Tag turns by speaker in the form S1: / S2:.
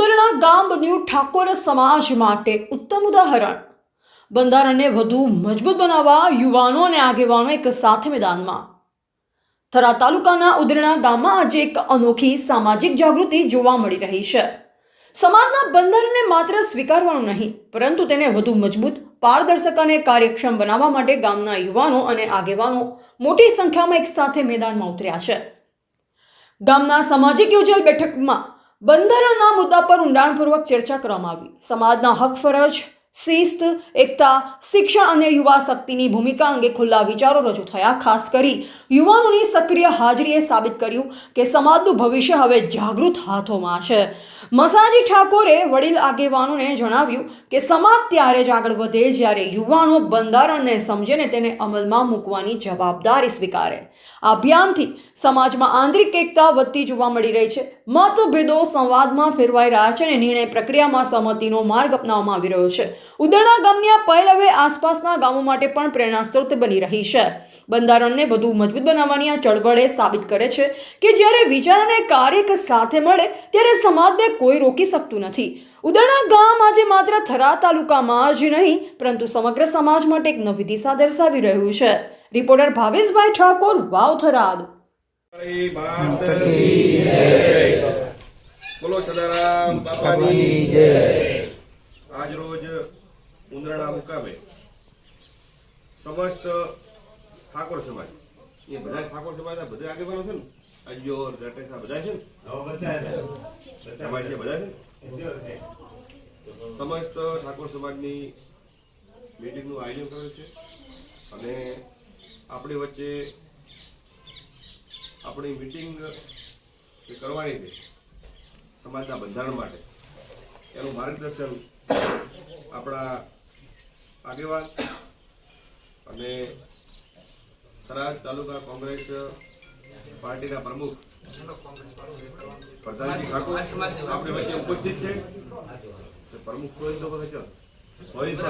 S1: ઉદરણા ગામ બન્યું ઠાકોર સમાજ માટે ઉત્તમ ઉદાહરણ। બંધારણને વધુ મજબૂત બનાવવા યુવાનો અને આગેવાનો એક સાથે મેદાનમાં। થરા તાલુકાના ઉદરણા ગામમાં આજે એક અનોખી સામાજિક જાગૃતિ જોવા મળી રહી છે। સમાજના બંધારણને માત્ર સ્વીકારવાનું નહીં, પરંતુ તેને વધુ મજબૂત, પારદર્શક અને કાર્યક્ષમ બનાવવા માટે ગામના યુવાનો અને આગેવાનો મોટી સંખ્યામાં એક સાથે મેદાનમાં ઉતર્યા છે। ગામના સામાજિક યોજેલ બેઠકમાં બંધારણના મુદ્દા પર ઊંડાણપૂર્વક ચર્ચા કરવામાં આવી। સમાજના હક ફરજ, શિસ્ત, એકતા, શિક્ષણ અને યુવા શક્તિની ભૂમિકા અંગે ખુલ્લા વિચારો રજૂ થયા। ખાસ કરી યુવાનોની સક્રિય હાજરીએ સાબિત કર્યું કે સમાજનું ભવિષ્ય હવે જાગૃત હાથોમાં છે। મસાજી ઠાકોરે વડીલ આગેવાનોને જણાવ્યું કે સમાજ ત્યારે જ આગળ વધે જ્યારે યુવાનો બંધારણને સમજે ને તેને અમલમાં મૂકવાની જવાબદારી સ્વીકારે। આ અભિયાનથી સમાજમાં આંતરિક એકતા વધતી જોવા મળી રહી છે। મતભેદો સંવાદમાં ફેરવાઈ રહ્યા છે અને નિર્ણય પ્રક્રિયામાં સહમતિનો માર્ગ અપનાવવામાં આવી રહ્યો છે। ઉદરણા ગામની આ પહેલ હવે આસપાસના ગામો માટે પણ પ્રેરણા સ્ત્રોત બની રહી છે। બંધારણને વધુ મજબૂત બનાવવાની આ ચળવળ સાબિત કરે છે કે જ્યારે વિચાર અને કાર્ય એક સાથે મળે ત્યારે સમાજને કોઈ રોકી શકતું નથી। ઉદરણા ગામ આજે માત્ર થરા તાલુકામાં જ નહીં, પરંતુ સમગ્ર સમાજ માટે એક નવી દિશા દર્શાવી રહ્યું છે। રિપોર્ટર ભાવેશભાઈ ઠાકોર, વાવ, થરાદ।
S2: બોલો સદારામ બાપાની જય। આજ રોજ ઉંદરણા મુકામે સમસ્ત ઠાકોર સમાજ, એ બધા ઠાકોર સમાજના બધા આગેવાનો છે ને, અજ્જો જટેસા બધા છે ને, બધા છે, સમસ્ત ઠાકોર સમાજની મીટિંગનું આયોજન કરેલ છે અને આપણી વચ્ચે આપણી મીટિંગ કરવાની છે સમાજના બંધારણ માટે, એનું માર્ગદર્શન આપણા આગેવાન અને થરાદ તાલુકા કોંગ્રેસ પાર્ટીના પ્રમુખ પ્રધાનજી ઠાકોર આપણી વચ્ચે ઉપસ્થિત છે। પ્રમુખ હોય તો